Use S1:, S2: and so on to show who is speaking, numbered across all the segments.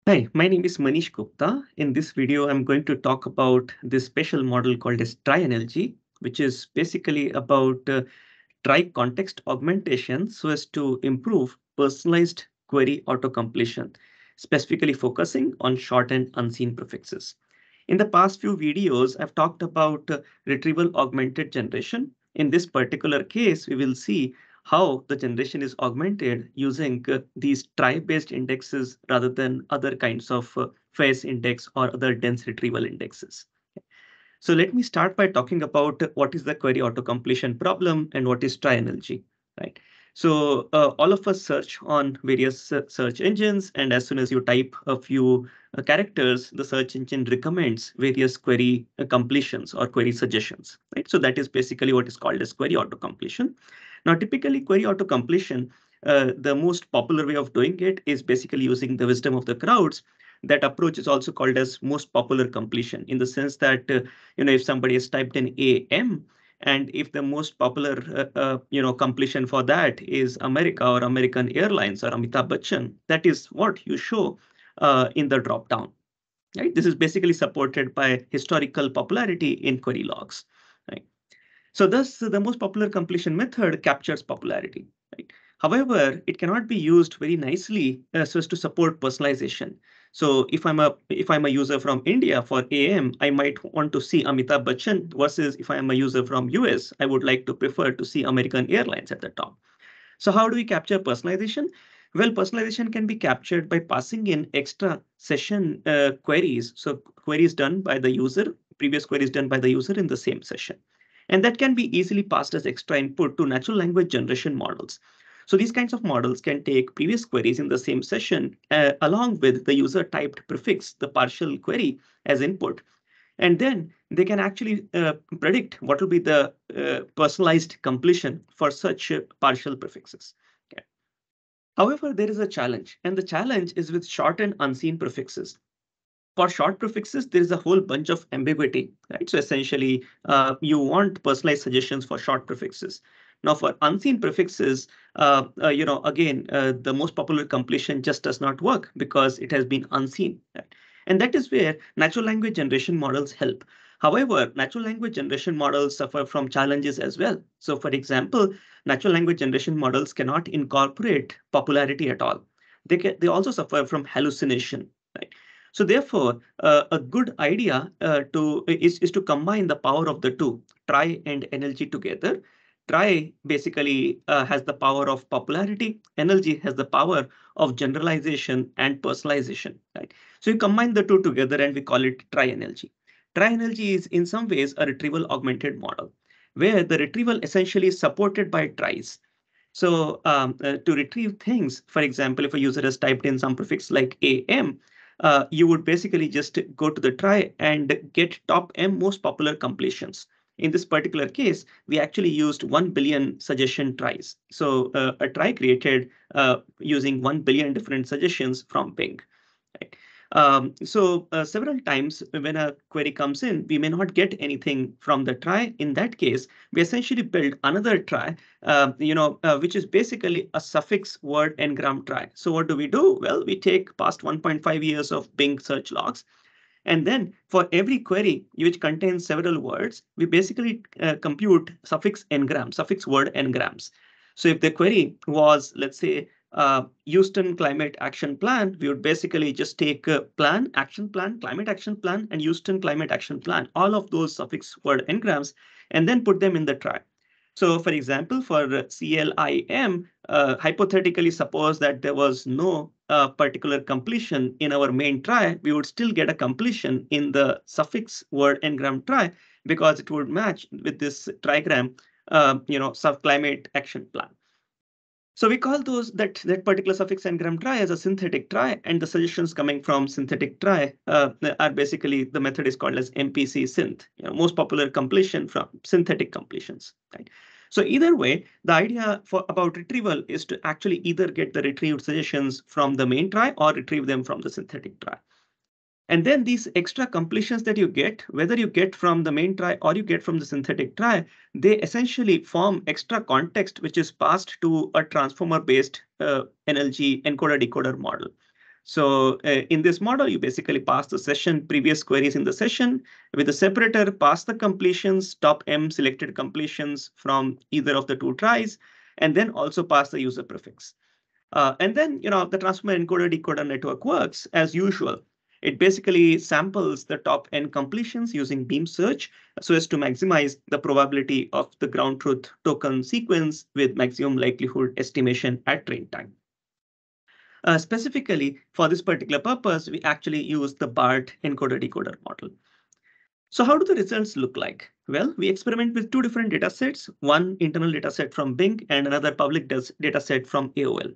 S1: Hi, my name is Manish Gupta. In this video, I'm going to talk about this special model called as Trie-NLG, which is basically about try context augmentation so as to improve personalized query auto-completion, specifically focusing on short and unseen prefixes. In the past few videos, I've talked about retrieval augmented generation. In this particular case, we will see how the generation is augmented using these trie-based indexes rather than other kinds of face index or other dense retrieval indexes. So let me start by talking about what is the query auto-completion problem and what is Trie-NLG, right? So all of us search on various search engines, and as soon as you type a few characters, the search engine recommends various query completions or query suggestions, right? So that is basically what is called as query auto-completion. Now, typically query auto-completion, the most popular way of doing it is basically using the wisdom of the crowds. That approach is also called as most popular completion in the sense that if somebody has typed in AM, and if the most popular completion for that is America or American Airlines or Amitabh Bachchan, that is what you show in the drop down. Right? This is basically supported by historical popularity in query logs. Right? So thus, the most popular completion method captures popularity. Right? However, it cannot be used very nicely so as to support personalization. So if I'm a user from India for AM, I might want to see Amitabh Bachchan versus if I am a user from US, I would like to prefer to see American Airlines at the top. So how do we capture personalization? Well, personalization can be captured by passing in extra session queries. So queries done by the user, previous queries done by the user in the same session. And that can be easily passed as extra input to natural language generation models. So these kinds of models can take previous queries in the same session along with the user typed prefix, the partial query as input. And then they can actually predict what will be the personalized completion for such partial prefixes. Okay. However, there is a challenge, and the challenge is with short and unseen prefixes. For short prefixes, there is a whole bunch of ambiguity, right? So essentially, you want personalized suggestions for short prefixes. Now, for unseen prefixes, the most popular completion just does not work because it has been unseen. Right? And that is where natural language generation models help. However, natural language generation models suffer from challenges as well. So, for example, natural language generation models cannot incorporate popularity at all. They also suffer from hallucination, right? So therefore, a good idea is to combine the power of the two, Trie and NLG together. Trie basically has the power of popularity. NLG has the power of generalization and personalization. Right? So you combine the two together and we call it Trie-NLG. Trie-NLG is in some ways a retrieval augmented model, where the retrieval essentially is supported by tries. So to retrieve things, for example, if a user has typed in some prefix like AM, you would basically just go to the trie and get top M most popular completions. In this particular case, we actually used 1 billion suggestion tries. So a trie created using 1 billion different suggestions from Bing. Right? Several times when a query comes in, we may not get anything from the trie. In that case, we essentially build another trie, which is basically a suffix word n-gram trie. So what do? Well, we take past 1.5 years of Bing search logs. And then for every query which contains several words, we basically compute suffix n-grams, suffix word n-grams. So if the query was, let's say, Houston climate action plan, we would basically just take plan, action plan, climate action plan, and Houston climate action plan, all of those suffix word n-grams, and then put them in the trie. So for example, for CLIM, hypothetically suppose that there was no particular completion in our main trie, we would still get a completion in the suffix word n-gram trie because it would match with this trigram, sub-climate action plan. So we call that particular suffix n-gram trie as a synthetic trie, and the suggestions coming from synthetic trie are basically, the method is called as MPC synth, most popular completion from synthetic completions. Right? So either way, the idea about retrieval is to actually either get the retrieved suggestions from the main trie or retrieve them from the synthetic trie. And then these extra completions that you get, whether you get from the main trie or you get from the synthetic trie, they essentially form extra context, which is passed to a transformer-based NLG encoder-decoder model. So in this model, you basically pass the session previous queries in the session. With the separator, pass the completions, top M selected completions from either of the two tries, and then also pass the user prefix. And then, the transformer encoder decoder network works as usual. It basically samples the top N completions using beam search so as to maximize the probability of the ground truth token sequence with maximum likelihood estimation at train time. Specifically, for this particular purpose, we actually use the BART encoder-decoder model. So how do the results look like? Well, we experiment with two different data sets, one internal data set from Bing and another public data set from AOL.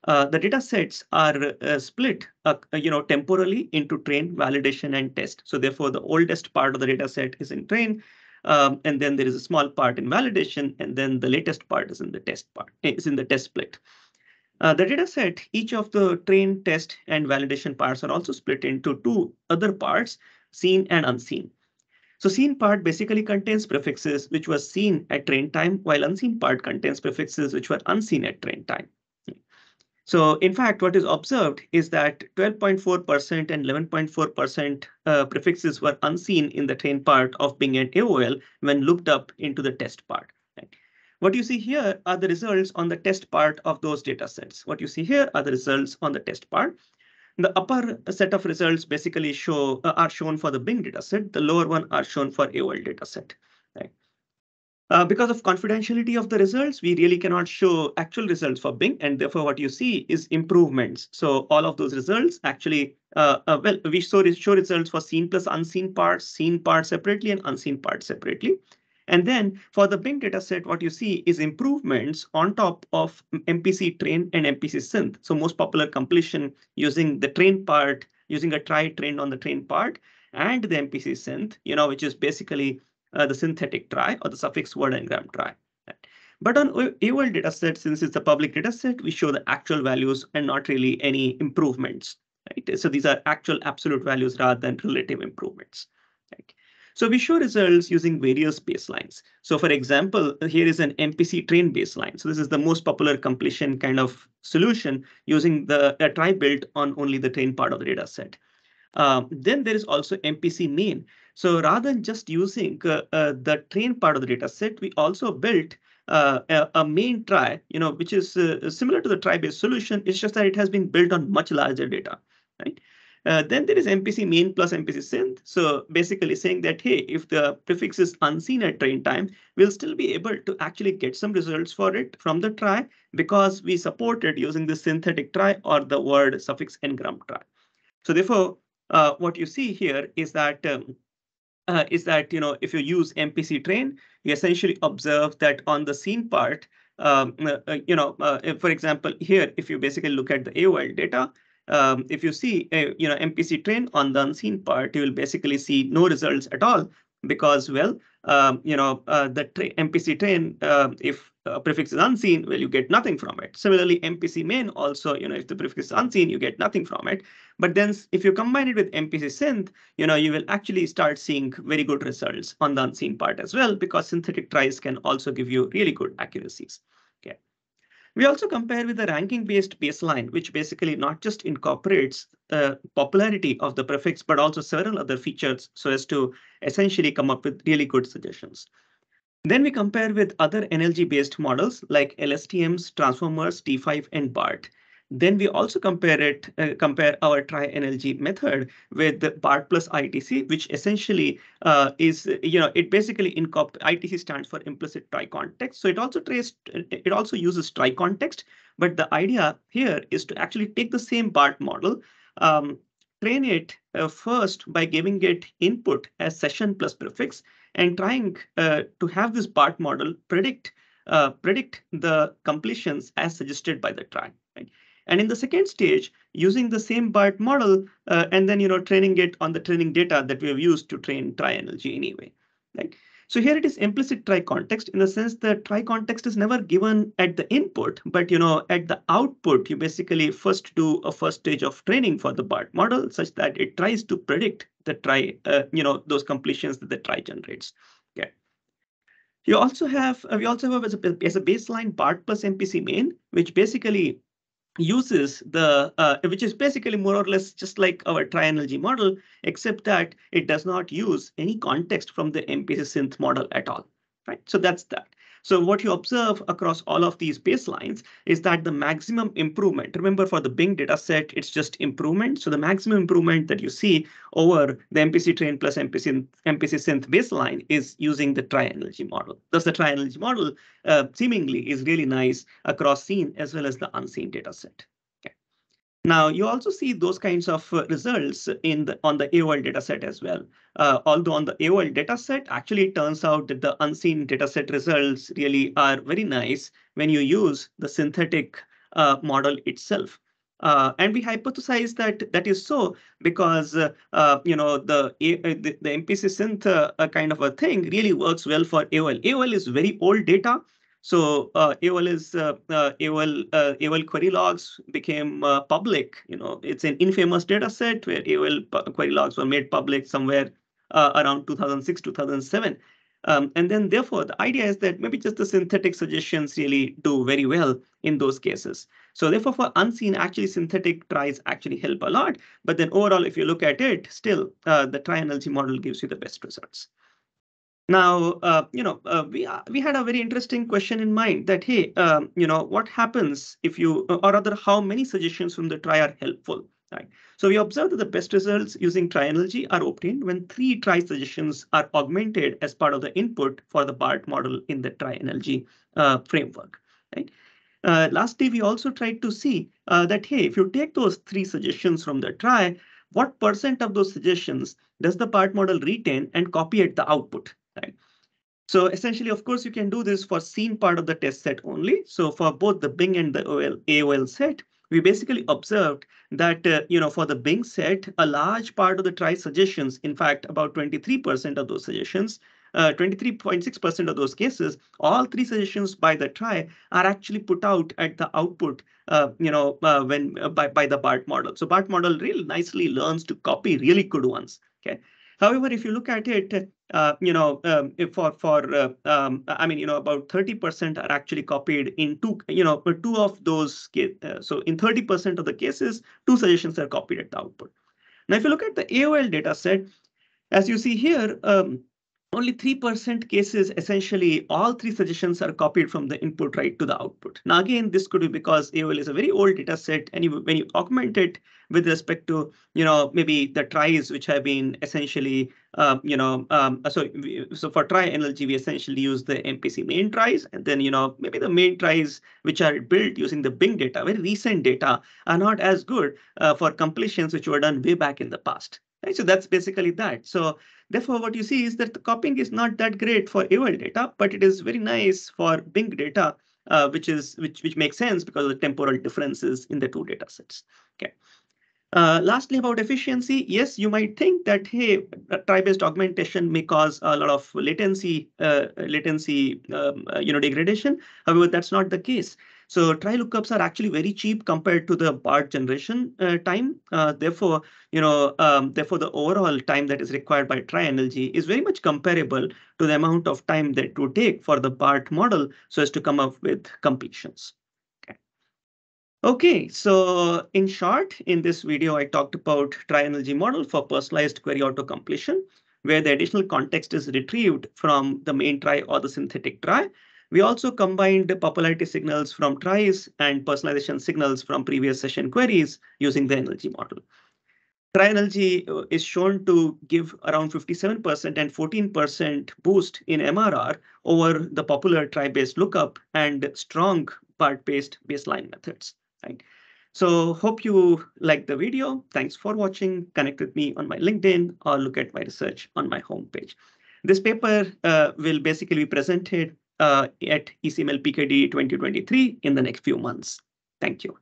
S1: The data sets are split temporally into train, validation, and test. So therefore, the oldest part of the data set is in train, and then there is a small part in validation, and then the latest part is in the test part, is in the test split. The data set, each of the train, test, and validation parts are also split into two other parts, seen and unseen. So seen part basically contains prefixes which were seen at train time, while unseen part contains prefixes which were unseen at train time. So in fact, what is observed is that 12.4% and 11.4% prefixes were unseen in the train part of Bing and AOL when looked up into the test part. Right? What you see here are the results on the test part of those data sets. What you see here are the results on the test part. The upper set of results basically are shown for the Bing dataset. The lower one are shown for AOL dataset. Right? Because of confidentiality of the results, we really cannot show actual results for Bing, and therefore what you see is improvements. So all of those results actually, we show results for seen plus unseen parts, seen part separately, and unseen part separately. And then for the Bing dataset, what you see is improvements on top of MPC train and MPC synth. So most popular completion using the train part, using a trie trained on the train part, and the MPC synth, which is basically the synthetic trie or the suffix word engram trie. But on AOL dataset, since it's a public dataset, we show the actual values and not really any improvements. Right? So these are actual absolute values rather than relative improvements. Right? So we show results using various baselines. So for example, here is an MPC train baseline. So this is the most popular completion kind of solution using the trie built on only the train part of the dataset. Then there is also MPC main. So rather than just using the train part of the data set, we also built a main trie, which is similar to the trie-based solution. It's just that it has been built on much larger data, right? Then there is MPC main plus MPC synth. So basically saying that, hey, if the prefix is unseen at train time, we'll still be able to actually get some results for it from the trie because we support it using the synthetic trie or the word suffix engram trie. So therefore, what you see here is that if you use MPC train, you essentially observe that on the seen part, for example, here, if you basically look at the AOL data, if you see MPC train on the unseen part, you will basically see no results at all because, well, the MPC train, if a prefix is unseen, well, you get nothing from it. Similarly, MPC main also, if the prefix is unseen, you get nothing from it. But then if you combine it with MPC synth, you will actually start seeing very good results on the unseen part as well, because synthetic tries can also give you really good accuracies. Okay. We also compare with the ranking-based baseline, which basically not just incorporates popularity of the prefix, but also several other features so as to essentially come up with really good suggestions. Then we compare with other NLG-based models like LSTMs, transformers, T5, and BART. Then we also compare our Trie-NLG method with the BART plus ITC, which essentially is, it basically ITC stands for implicit trie context. So it also uses trie context. But the idea here is to actually take the same BART model, train it first by giving it input as session plus prefix and trying to have this BART model predict the completions as suggested by the trie. Right? And in the second stage, using the same BART model and then training it on the training data that we have used to train Trie-NLG anyway. Right? So here it is implicit trie context in the sense that trie context is never given at the input, but at the output, you basically first do a first stage of training for the BART model such that it tries to predict the trie, those completions that the trie generates. Okay. We also have as a baseline BART plus MPC main, which basically uses the which is basically more or less just like our TrieNLG model, except that it does not use any context from the MPC synth model at all, right? So that's that. So what you observe across all of these baselines is that the maximum improvement, remember for the Bing dataset, it's just improvement. So the maximum improvement that you see over the MPC train plus MPC synth baseline is using the TrieNLG model. Thus the TrieNLG model seemingly is really nice across seen as well as the unseen data set. Okay. Now you also see those kinds of results on the AOL data set as well. Although on the AOL data set, actually it turns out that the unseen data set results really are very nice when you use the synthetic model itself. And we hypothesize that that is so because the MPC synth kind of a thing really works well for AOL. AOL is very old data. So AOL query logs became public. It's an infamous data set where AOL query logs were made public somewhere around 2006, 2007. And then therefore, the idea is that maybe just the synthetic suggestions really do very well in those cases. So therefore, for unseen, actually synthetic tries actually help a lot. But then overall, if you look at it, still the TrieNLG model gives you the best results. Now, we had a very interesting question in mind that, hey, what happens if you, or rather, how many suggestions from the try are helpful, right? So we observed that the best results using TrieNLG are obtained when 3 try suggestions are augmented as part of the input for the BART model in the TrieNLG framework, right? Lastly, we also tried to see that, hey, if you take those 3 suggestions from the try, what % of those suggestions does the BART model retain and copy at the output? Right. So essentially, of course, you can do this for seen part of the test set only. So for both the Bing and the AOL set, we basically observed that, for the Bing set, a large part of the try suggestions, in fact, about 23% of those suggestions, 23.6% of those cases, all 3 suggestions by the try are actually put out at the output, by the BART model. So BART model really nicely learns to copy really good ones. Okay. However, if you look at it, about 30% are actually copied in two of those. So in 30% of the cases, 2 suggestions are copied at the output. Now, if you look at the AOL data set, as you see here, only 3% cases, essentially all 3 suggestions are copied from the input right to the output. Now, again, this could be because AOL is a very old data set, and when you augment it with respect to, maybe the tries which have been essentially, so for TrieNLG, we essentially use the MPC main tries, and then, maybe the main tries which are built using the Bing data, very recent data, are not as good for completions which were done way back in the past. Right? So that's basically that. So therefore, what you see is that the copying is not that great for AOL data, but it is very nice for Bing data, which makes sense because of the temporal differences in the 2 data sets. Okay. Lastly, about efficiency, yes, you might think that, hey, try-based augmentation may cause a lot of latency degradation. However, that's not the case. So try lookups are actually very cheap compared to the BART generation time. Therefore, the overall time that is required by TrieNLG is very much comparable to the amount of time that it would take for the BART model so as to come up with completions. Okay, so in short, in this video, I talked about TrieNLG model for personalized query auto-completion, where the additional context is retrieved from the main try or the synthetic try. We also combined popularity signals from tries and personalization signals from previous session queries using the NLG model. TrieNLG is shown to give around 57% and 14% boost in MRR over the popular try-based lookup and strong BART-based baseline methods. Right. So hope you liked the video. Thanks for watching. Connect with me on my LinkedIn or look at my research on my homepage. This paper will basically be presented at ECML PKD 2023 in the next few months. Thank you.